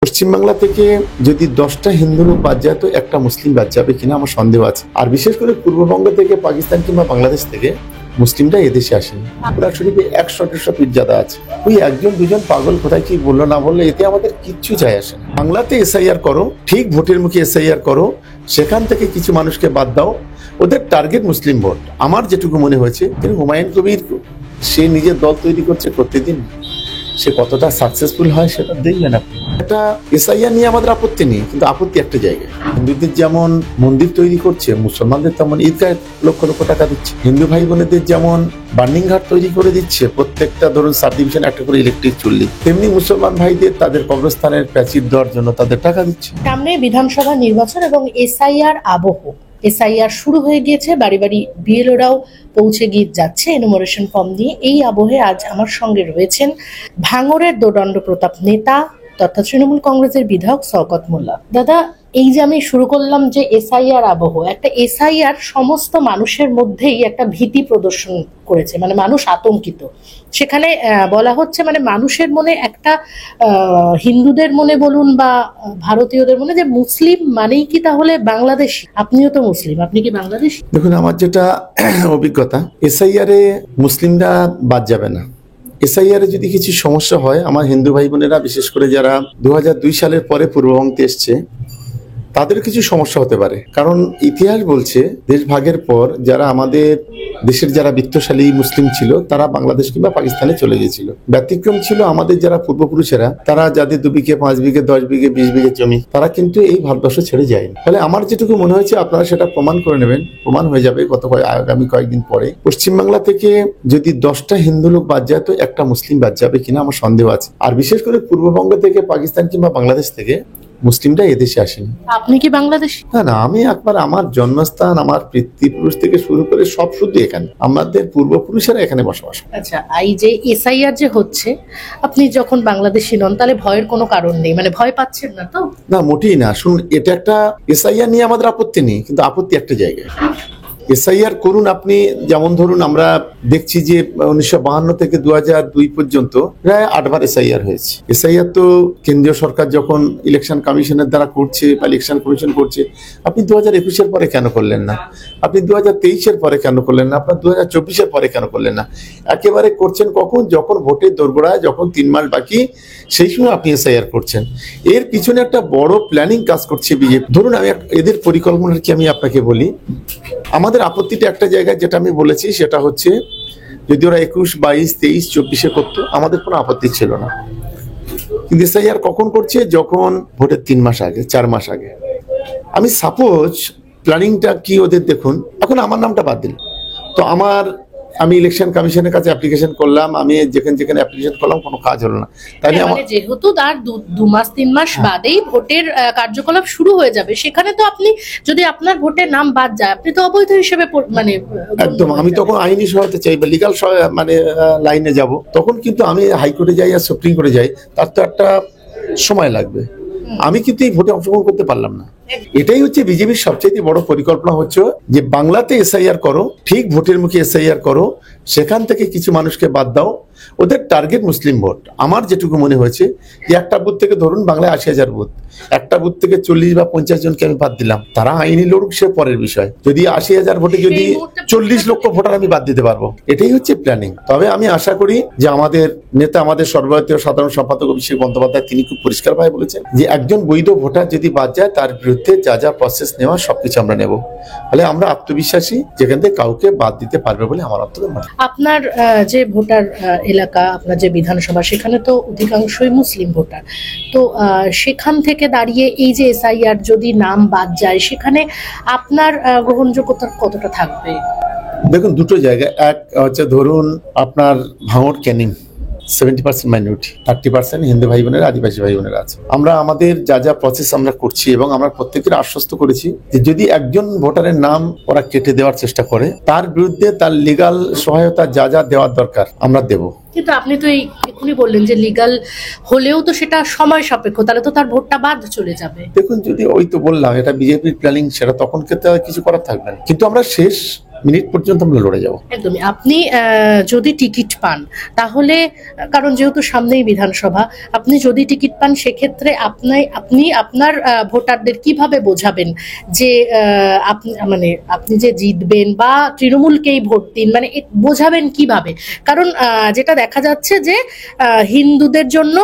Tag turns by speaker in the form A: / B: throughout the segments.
A: পশ্চিমবাংলা থেকে যদি 10টা হিন্দু লোক বাদ যায় তো একটা মুসলিম বাদ যাবে কিনা আমার সন্দেহ আছে। আর বিশেষ করে পূর্ববঙ্গ থেকে, পাকিস্তান কিংবা বাংলাদেশ থেকে মুসলিমরা এদেশে আসেনি। কোরআন শরীফে 100-150 পীরজাদা আছে। ওই একজন দুজন পাগল কোথায় কি বললো না বললো এতে আমাদের কিচ্ছু যায় আসে না। বাংলাতে এসআইআর করো, ঠিক ভোটের মুখে এসআইআর করো, সেখান থেকে কিছু মানুষকে বাদ দাও। ওদের টার্গেট মুসলিম ভোট। আমার যেটুকু মনে হয়েছে, কিন্তু হুমায়ুন কবির সে নিজের দল তৈরি করছে প্রত্যেকদিন, সে কতটা সাকসেসফুল হয় সেটা দেখবেন আপনি। এটা এসআইআর নিয়ে আমাদের আপত্তি নেই, কিন্তু আপত্তি একটা জায়গায়। হিন্দুদের যেমন মন্দির তৈরি করছে, মুসলমানদের তেমন ঈদগাহে লক্ষ লক্ষ টাকা দিচ্ছে। হিন্দু ভাই বোনেদের যেমন বার্নিং ঘাট তৈরি করে দিচ্ছে, প্রত্যেকটা ধরুন সাব ডিভিশন একটা করে ইলেকট্রিক চুল্লি, তেমনি মুসলমান ভাইদের তাদের কবরস্থানের প্যাচির দেওয়ার জন্য তাদের টাকা দিচ্ছে।
B: সামনে বিধানসভা নির্বাচন এবং এসআইআর আবহ। এসআইআর শুরু হয়ে গিয়েছে, বাড়ি বাড়ি বিএলওরাও পৌঁছে গিয়ে যাচ্ছে এনুমারেশন ফর্ম নিয়ে। এই আবহে আজ আমার সঙ্গে রয়েছেন ভাঙড়ের দোদণ্ড প্রতাপ নেতা তথা তৃণমূল কংগ্রেসের বিধায়ক শওকত মোল্লা। দাদা, এই যে আমি শুরু করলাম যে এসআইআর আবহ, একটা এসআইআর সমস্ত মানুষের মধ্যেই একটা ভীতি প্রদর্শন করেছে, মানে মানুষ আতঙ্কিত। সেখানে বলা হচ্ছে মানে মানুষের মনে একটা হিন্দুদের মনে বলুন বা ভারতীয়দের মনে, যে মুসলিম মানেই কি তাহলে বাংলাদেশি? আপনিও তো মুসলিম, আপনি কি বাংলাদেশি?
A: দেখুন, আমার যেটা অভিজ্ঞতা, এসআইআর এ মুসলিমরা বাদ যাবে না। এসআইআর এ যদি কিছু সমস্যা হয়, আমার হিন্দু ভাই বোনেরা বিশেষ করে যারা 2002 সালের পরে পূর্ববঙ্গে এসছে, তাদের কিছু সমস্যা হতে পারে। কারণ ইতিহাস বলছে দেশ ভাগের পর যারা আমাদের দেশের যারা বিত্তশালী মুসলিম ছিল তারা বাংলাদেশ কিংবা পাকিস্তানে চলে গিয়েছিল। ব্যতিক্রম ছিল আমাদের যারা পূর্বপুরুষেরা, তারা যাদের 2 বিঘে 5 বিঘে 10 বিঘে 20 বিঘে জমি, তারা কিন্তু এই ভারতবর্ষ ছেড়ে যায়নি। ফলে আমার যেটুকু মনে হয়েছে, আপনারা সেটা প্রমাণ করে নেবেন, প্রমাণ হয়ে যাবে আগামী কয়েকদিন পরে। পশ্চিমবাংলা থেকে যদি 10টা হিন্দু লোক বাদ যায় তো একটা মুসলিম বাদ যাবে কিনা আমার সন্দেহ আছে। আর বিশেষ করে পূর্ববঙ্গ থেকে, পাকিস্তান কিংবা বাংলাদেশ থেকে মুসলিমরা এদেশে আসেনি।
B: আপনি কি বাংলাদেশি?
A: না, আমি একবার আমার জন্মস্থান, আমার পিতৃপুরুষ থেকে শুরু করে সব শুধু এখানে, আমাদের পূর্বপুরুষেরা এখানে বসবাস।
B: আচ্ছা, এই যে এসআইআর যে হচ্ছে, আপনি যখন বাংলাদেশি নন তাহলে ভয়ের কোনো কারণ নেই, মানে ভয় পাচ্ছেন না তো?
A: না, মোটেই না। শুনুন, এটা একটা এসআইআর নিয়ে আমাদের আপত্তি নেই, কিন্তু আপত্তি একটা জায়গায়। এসআইআর করুন আপনি, যেমন ধরুন আমরা দেখছি যে 1952 থেকে 2002 পর্যন্ত প্রায় 8 বার এসআইআর হয়েছে। এসআইআর তো কেন্দ্রীয় সরকার যখন ইলেকশন কমিশনের দ্বারা করছে বা ইলেকশন কমিশন করছে, আপনি 2021-এর পরে কেন করলেন না? আপনি 2023-এর পরে কেন করলেন না? আপনার 2024-এর পরে কেন করলেন না? একেবারে করছেন কখন? যখন ভোটের দোরগোড়ায়, যখন 3 মাস বাকি, সেই সময় আপনি এসআইআর করছেন। এর পিছনে একটা বড় প্ল্যানিং কাজ করছে বিজেপি। ধরুন আমি এদের পরিকল্পনা কি আমি আপনাকে বলি। আমাদের আপত্তিটা একটা জায়গায়, যেটা আমি বলেছি সেটা হচ্ছে, যদি ওরা 21, 22, 23, 24-এ করতো আমাদের কোনো আপত্তি ছিল না। কিন্তু এসআইআর কখন করছে? যখন ভোটের 3 মাস আগে, 4 মাস আগে। আমি সাপোজ প্ল্যানিংটা কি ওদের দেখুন, এখন আমার নামটা বাদ দিল তো আমি ইলেকশন কমিশনের কাছে অ্যাপ্লিকেশন করলাম, আমি যেখানে অ্যাপ্লিকেশন করলাম কোনো কাজ হলো না। তাই
B: মানে যেহেতু তার 2 মাস 3 মাস বাদেই ভোটের কার্যকলাপ শুরু হয়ে যাবে, সেখানে তো আপনি যদি আপনার ভোটের নাম বাদ যায়, আপনি তো অবৈধ হিসেবে মানে
A: একদম, আমি তখন আইনি সহায়তা চাই বা লিগাল মানে লাইনে যাব। তখন কিন্তু আমি হাইকোর্টে যাই আর সুপ্রিম কোর্টে যাই, তার তো একটা সময় লাগবে। আমি কিন্তু এই ভোটে অংশগ্রহণ করতে পারলাম না। এটাই হচ্ছে বিজেপির সবচেয়ে বড় পরিকল্পনা, হচ্ছে যে বাংলাতে এসআইআর করো, ঠিক ভোটের মুখে এসআইআর করো, সেখান থেকে কিছু মানুষকে বাদ দাও। ওদের টার্গেট মুসলিম ভোট। আমার যেটুকু মনে হয়েছে যে একটা বুথ থেকে, ধরুন বাংলায় 80,000 বুথ, একটা বুথ থেকে 40 বা 50 জনকে আমি বাদ দিলাম, তারা আইনি লড়ুক, সে পরের বিষয়। যদি 80,000 ভোটে যদি 40 লক্ষ ভোটার আমি বাদ দিতে পারবো, এটাই হচ্ছে প্ল্যানিং। তবে আমি আশা করি যে আমাদের নেতা, আমাদের সর্বভারতীয় সাধারণ সম্পাদক অভিষেক বন্দ্যোপাধ্যায়, তিনি খুব পরিষ্কারভাবে বলেছেন যে একজন বৈধ ভোটার যদি বাদ যায়, তার বিরুদ্ধে যা যা প্রসেস নেওয়া সবকিছু আমরা নেব। ফলে আমরা আত্মবিশ্বাসী, যেখান থেকে কাউকে বাদ দিতে পারবে বলে আমার অন্তত মনে হয়।
B: আপনার যে ভোটার এলাকা, আপনার যে বিধানসভা, সেখানে তো অধিকাংশই মুসলিম ভোটার। তো সেখান থেকে দাঁড়িয়ে এই যে এসআইআর যদি নাম বাদ যায়, সেখানে আপনার গ্রহণযোগ্যতা কতটা থাকবে?
A: দেখুন, দুটো জায়গা। এক হচ্ছে ধরুন আপনার ভাঙড়, ক্যানিং 70% মাইনরিটি, 30% হিন্দু ভাই বোনেরা, আদিবাসী ভাই বোনেরা আছে। আমরা আমাদের যা যা প্রসেস আমরা করছি, এবং আমরা প্রত্যেকের আশ্বস্ত করেছি যে যদি একজন ভোটারের নাম ওরা কেটে দেওয়ার চেষ্টা করে, তার বিরুদ্ধে তার লিগাল সহায়তা যা যা দেওয়ার দরকার আমরা দেব।
B: কিন্তু আপনি তো এখনই বললেন যে লিগাল হলেও তো সেটা সময় সাপেক্ষ, তাহলে তো তার ভোটটা বাদ চলে যাবে।
A: দেখুন, যদি ওই তো বললাম এটা বিজেপির প্ল্যানিং, সেটা তখন কিছু করার থাকবে না। কিন্তু আমরা শেষ মিনিট পর্যন্ত আমরা লড়ে যাবো।
B: একদমই। আপনি যদি টিকিট পান তাহলে, কারণ যেহেতু সামনেই বিধানসভা, আপনি যদি টিকিট পান সেক্ষেত্রে আপনি আপনার ভোটারদের কিভাবে বোঝাবেন যে আপনি যে জিতবেন বা তৃণমূলকেই ভোট দিন, মানে বোঝাবেন কিভাবে? কারণ যেটা দেখা যাচ্ছে যে হিন্দুদের জন্য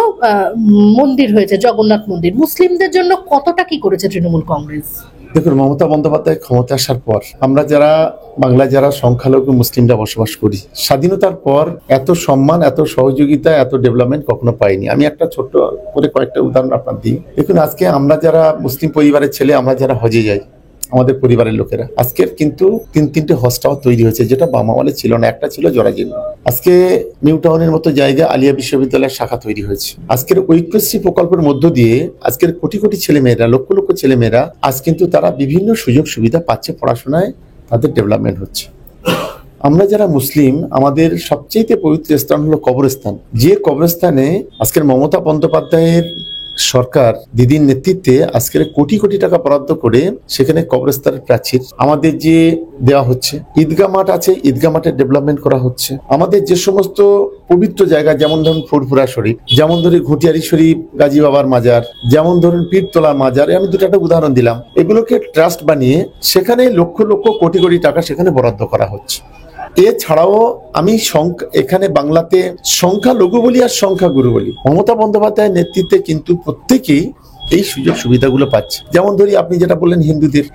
B: মন্দির হয়েছে, জগন্নাথ মন্দির, মুসলিমদের জন্য কতটা কি করেছে তৃণমূল কংগ্রেস?
A: দেখুন, মমতা বন্দ্যোপাধ্যায় ক্ষমতা আসার পর আমরা যারা বাংলায় যারা সংখ্যালঘু মুসলিমরা বসবাস করি, স্বাধীনতার পর এত সম্মান, এত সহযোগিতা, এত ডেভেলপমেন্ট কখনো পাইনি। আমি একটা ছোট্ট করে কয়েকটা উদাহরণ আপনার দিই। দেখুন, আজকে আমরা যারা মুসলিম পরিবারের ছেলে, আমরা যারা হজে যাই, আমাদের পরিবারের লোকেরা, আজকের কিন্তু তিনটে হজ টাওয়ার তৈরি হয়েছে, যেটা বাম আমলে ছিল না। একটা ছিল জরাজীর্ণ। আজকে নিউ টাউনের মতো জায়গায় আলিয়া বিশ্ববিদ্যালয়ের শাখা তৈরি হয়েছে। আজকের ঐক্যশ্রী প্রকল্পের মধ্য দিয়ে আজকের কোটি কোটি ছেলেমেয়েরা, লক্ষ লক্ষ ছেলেমেয়েরা আজ কিন্তু তারা বিভিন্ন সুযোগ সুবিধা পাচ্ছে, পড়াশোনায় তাদের ডেভেলপমেন্ট হচ্ছে। আমরা যারা মুসলিম, আমাদের সবচেয়ে পবিত্র স্থান হলো কবরস্থান। যে কবরস্থানে আজকের মমতা বন্দ্যোপাধ্যায়ের সরকার দিদির নেতৃত্বে আজকের কোটি কোটি টাকা বরাদ্দ করে সেখানে কবরস্থানের প্রাচীর আমাদের যে দেওয়া হচ্ছে, ঈদগাহ মাঠ আছে, ঈদগাহ মাঠের ডেভেলপমেন্ট করা হচ্ছে। আমাদের যে সমস্ত পবিত্র জায়গা, যেমন ধরুন ফুরফুরা শরীফ, যেমন ধরুন ঘটিয়ারি শরীফ, গাজী বাবার মাজার, যেমন ধরুন পীরতলা মাজার, আমি দুটা উদাহরণ দিলাম। এগুলোকে ট্রাস্ট বানিয়ে সেখানে লক্ষ লক্ষ কোটি কোটি টাকা সেখানে বরাদ্দ করা হচ্ছে। এছাড়াও আমি এখানে বাংলাতে সংখ্যালঘু বলি আর সংখ্যাগুরু বলি, মমতা বন্দ্যোপাধ্যায়ের নেতৃত্বে কিন্তু প্রত্যেকেই এই সুযোগ সুবিধাগুলো পাচ্ছে। যেমন ধরি আপনি যেটা বললেন,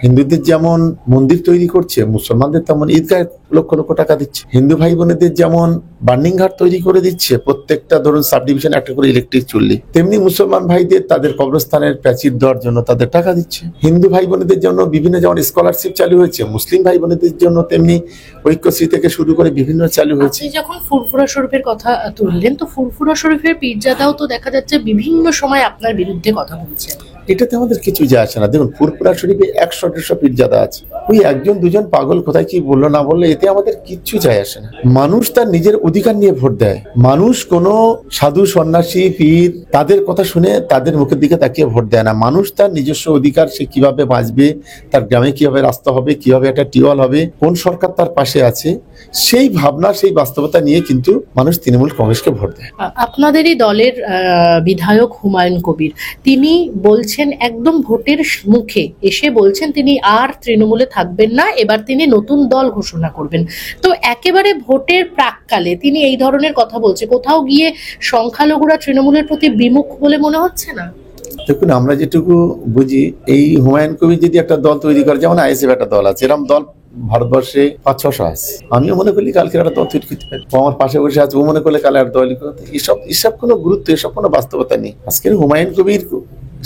A: হিন্দুদের যেমন মন্দির তৈরি করছে, মুসলমানদের তেমন ঈদগাহে লক্ষ লক্ষ টাকা দিচ্ছে। হিন্দু ভাই বোনেদের যেমন বার্নিং ঘাট তৈরি করে দিচ্ছে, প্রত্যেকটা ধরুন সাব ডিভিশন একটা করে ইলেকট্রিক চুল্লি, তেমনি মুসলমান ভাইদের তাদের কবরস্থানের প্রাচীর দেওয়ার জন্য তাদের টাকা দিচ্ছে। হিন্দু ভাই বোনেদের জন্য বিভিন্ন যেমন স্কলারশিপ চালু হয়েছে, মুসলিম ভাই বোনেদের জন্য তেমনি ঐক্যশ্রী থেকে শুরু করে বিভিন্ন চালু হয়েছে।
B: যখন ফুরফুরা শরীফের কথা তুললেন, তো ফুরফুরা শরীফের পীরজাদাও তো দেখা যাচ্ছে বিভিন্ন সময় আপনার বিরুদ্ধে কথা বলছে।
A: এটাতে আমাদের কিছু যায় আসে না। দেখুন, ফুরফুরা শরীফে 100-150 পীরজাদা আছে। ওই একজন দুজন পাগল কোথায় কি বললো না বললো, এতে আমাদের কিচ্ছু যায় আসে না। মানুষ তার নিজের অধিকার নিয়ে ভোট দেয়। মানুষ কোনো সাধু সন্ন্যাসী পীর তাদের কথা শুনে তাদের মুখের দিকে তাকিয়ে ভোট দেয় না। মানুষ তার নিজস্ব অধিকার, সে কিভাবে বাঁচবে, তার গ্রামে কিভাবে রাস্তা হবে, কিভাবে একটা টিউবওয়েল হবে, কোন সরকার তার পাশে আছে, সেই ভাবনা, সেই বাস্তবতা নিয়ে কিন্তু মানুষ তৃণমূল কংগ্রেসকে ভোট দেয়।
B: আপনাদেরই দলের বিধায়ক হুমায়ুন কবির, তিনি বলছেন একদম ভোটের মুখে এসে বলছেন তিনি আর তৃণমূলে থাকবেন না, এবার তিনি নতুন দল ঘোষণা করবেন। তো একেবারে ভোটের প্রাককালে তিনি এই ধরনের কথা বলছে, কোথাও গিয়ে সংখ্যালঘুরা তৃণমূলের প্রতি বিমুখ বলে মনে হচ্ছে না?
A: দেখুন, আমরা যেটুকু বুঝি, এই হুমায়ুন কবির যদি একটা দল তৈরি করে, যেমন আইএসএফ একটা দল আছে, এরকম দল ভারতবর্ষে 500-600 আছে। আমিও মনে করি কালকে একটা দল তৈরি করতে পারি, আমার পাশে বসে আছে ও মনে করলে কালে আর দল। এসব কোনো গুরুত্ব, এসব কোনো বাস্তবতা নেই। আজকের হুমায়ুন কবির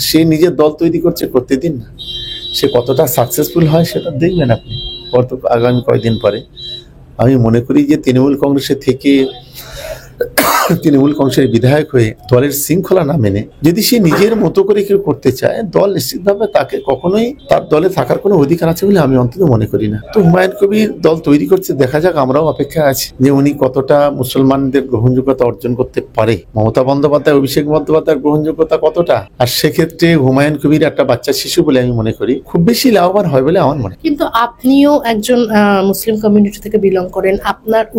A: সে নিজের দল তৈরি করছে, করতে দিন না। সে কতটা সাকসেসফুল হয় সেটা দেখবেন আপনি আগামী কয়েকদিন পরে। আমি মনে করি যে তৃণমূল কংগ্রেসের থেকে, তৃণমূল কংগ্রেসের বিধায়ক হয়ে দলের শৃঙ্খলা না মেনে যদি সে নিজের মতো করে কেউ করতে চায়, দল নিশ্চিতভাবে তাকে কখনোই তার দলে থাকার কোনো অধিকার আছে বলে আমি অন্তত মনে করি না। তো হুমায়ুন কবির দল তৈরি করছে, দেখা যাক। আমরাও অপেক্ষা আছি যে উনি কতটা মুসলমানদের গ্রহণযোগ্যতা অর্জন করতে পারে, মমতা বন্দ্যোপাধ্যায়, অভিষেক বন্দ্যোপাধ্যায়ের গ্রহণযোগ্যতা কতটা। আর সেক্ষেত্রে হুমায়ুন কবির একটা বাচ্চা শিশু বলে আমি মনে করি, খুব বেশি লাভবান হয় বলে আমার মনে।
B: কিন্তু আপনিও একজন মুসলিম কমিউনিটি থেকে বিলং করেন,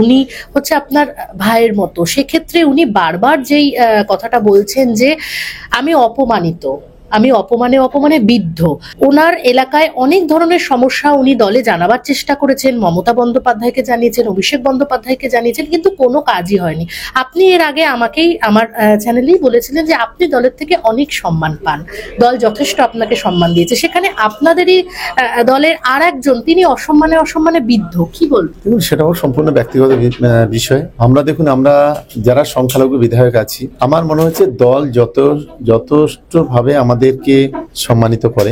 B: উনি হচ্ছে আপনার ভাইয়ের মতো। সেক্ষেত্রে উনি বারবার যেই কথাটা বলছেন যে আমি অপমানিত, আমি অপমানে বিদ্ধ। ওনার এলাকায় অনেক ধরনের সমস্যা উনি দলে জানাবার চেষ্টা করেছেন, মমতা বন্দ্যোপাধ্যায়কে জানিয়েছেন, অভিষেক বন্দ্যোপাধ্যায়কে জানিয়েছেন, কিন্তু কোনো কাজই হয়নি। আপনি এর আগে আমাকেই আমার চ্যানেলেই বলেছিলেন যে আপনি দলের থেকে অনেক সম্মান পান, দল যথেষ্ট আপনাকে সম্মান দিয়েছে। সেখানে আপনাদেরই দলের আর একজন, তিনি অসম্মানে বিদ্ধ। কি বলবেন?
A: দেখুন, সেটাও সম্পূর্ণ ব্যক্তিগত বিষয়। দেখুন, আমরা যারা সংখ্যালঘু বিধায়ক আছি, আমার মনে হচ্ছে দল যথেষ্ট ভাবে আমাদেরকে সম্মানিত করে,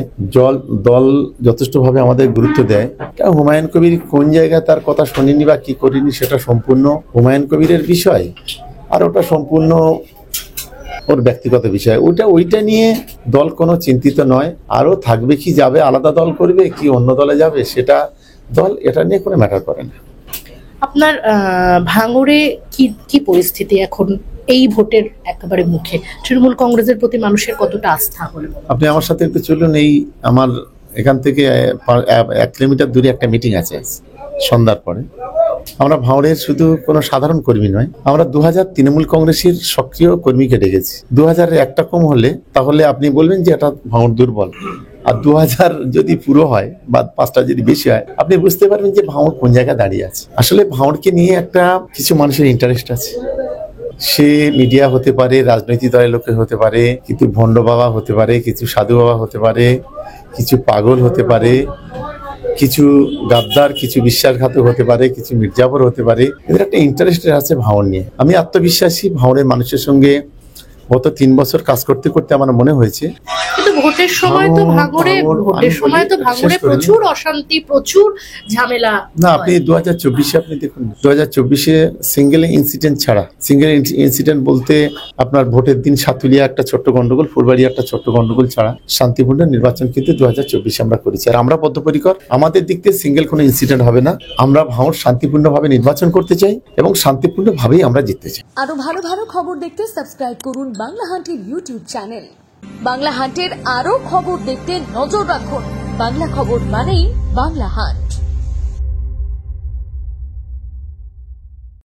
A: দল যথেষ্ট ভাবে আমাদের গুরুত্ব দেয়। হুমায়ুন কবির কোন জায়গায় তার কথা শুনিনি বা কি করিনি সেটা সম্পূর্ণ হুমায়ুন কবিরের বিষয়, আর ওটা সম্পূর্ণ ওর ব্যক্তিগত বিষয়। ওইটা নিয়ে দল কোনো চিন্তিত নয়। আরো থাকবে কি, যাবে আলাদা দল করবে কি অন্য দলে যাবে, সেটা দল এটা নিয়ে কোনো ম্যাটার করে না।
B: আপনার ভাঙড়ে কি পরিস্থিতি এখন এই ভোটের একেবারে মুখে? তৃণমূল কংগ্রেসের প্রতি মানুষের কতটা আস্থা হলো?
A: আপনি আমার সাথে একটু চলুন, এই আমার এখান থেকে 1 কিলোমিটার দূরে একটা মিটিং আছে, সন্ধ্যার পরে। আমরা ভাঁড়ের শুধু কোনো সাধারণ কর্মী নয়, আমরা 2000 তৃণমূল কংগ্রেসের সক্রিয় কর্মীকে ডেকেছি। 2000 একটা কম হলে তাহলে আপনি বলবেন যে এটা ভাঁড় দুর্বল, আর 2000 যদি পুরো হয় বা 5টা যদি বেশি হয়, আপনি বুঝতে পারবেন যে ভাঁড় কোন জায়গায় দাঁড়িয়ে আছে। আসলে ভাঁড়কে নিয়ে একটা কিছু মানুষের ইন্টারেস্ট আছে। সে মিডিয়া হতে পারে, রাজনৈতিক দলের লোকে হতে পারে, কিছু ভণ্ড বাবা হতে পারে, কিছু সাধু বাবা হতে পারে, কিছু পাগল হতে পারে, কিছু গাদ্দার, কিছু বিশ্বাসঘাতক হতে পারে, কিছু মির্জাফর হতে পারে। এদের একটা ইন্টারেস্ট আছে ভাঁড় নিয়ে। আমি আত্মবিশ্বাসী, ভাঁড়ের মানুষের সঙ্গে গত 3 বছর কাজ করতে করতে আমার মনে হয়েছে।
B: কিন্তু ভোটের সময় তো ভাঙড়ে প্রচুর অশান্তি, প্রচুর ঝামেলা।
A: না, আপনি 2024-এ আপনি দেখুন, 2024-এ সিঙ্গেল ইনসিডেন্ট ছাড়া, সিঙ্গেল ইনসিডেন্ট বলতে আপনার ভোটের দিন সাতুলিয়া একটা ছোট্ট গন্ডগোল, ফুলবাড়িয়া একটা ছোট্ট গন্ডগোল ছাড়া শান্তিপূর্ণ নির্বাচন কিন্তু 2024-এ আমরা করেছি। আর আমরা বদ্ধপরিকর, আমাদের দিক থেকে সিঙ্গেল কোনো ইনসিডেন্ট হবে না। আমরা ভাঁড় শান্তিপূর্ণভাবে নির্বাচন করতে চাই এবং শান্তিপূর্ণভাবেই আমরা জিততে চাই।
C: আরো ভালো ভালো খবর দেখতে সাবস্ক্রাইব করুন বাংলা হান্টের ইউটিউব চ্যানেল। বাংলা হান্টের আরো খবর দেখতে নজর রাখুন। বাংলা খবর মানেই বাংলা হান্ট।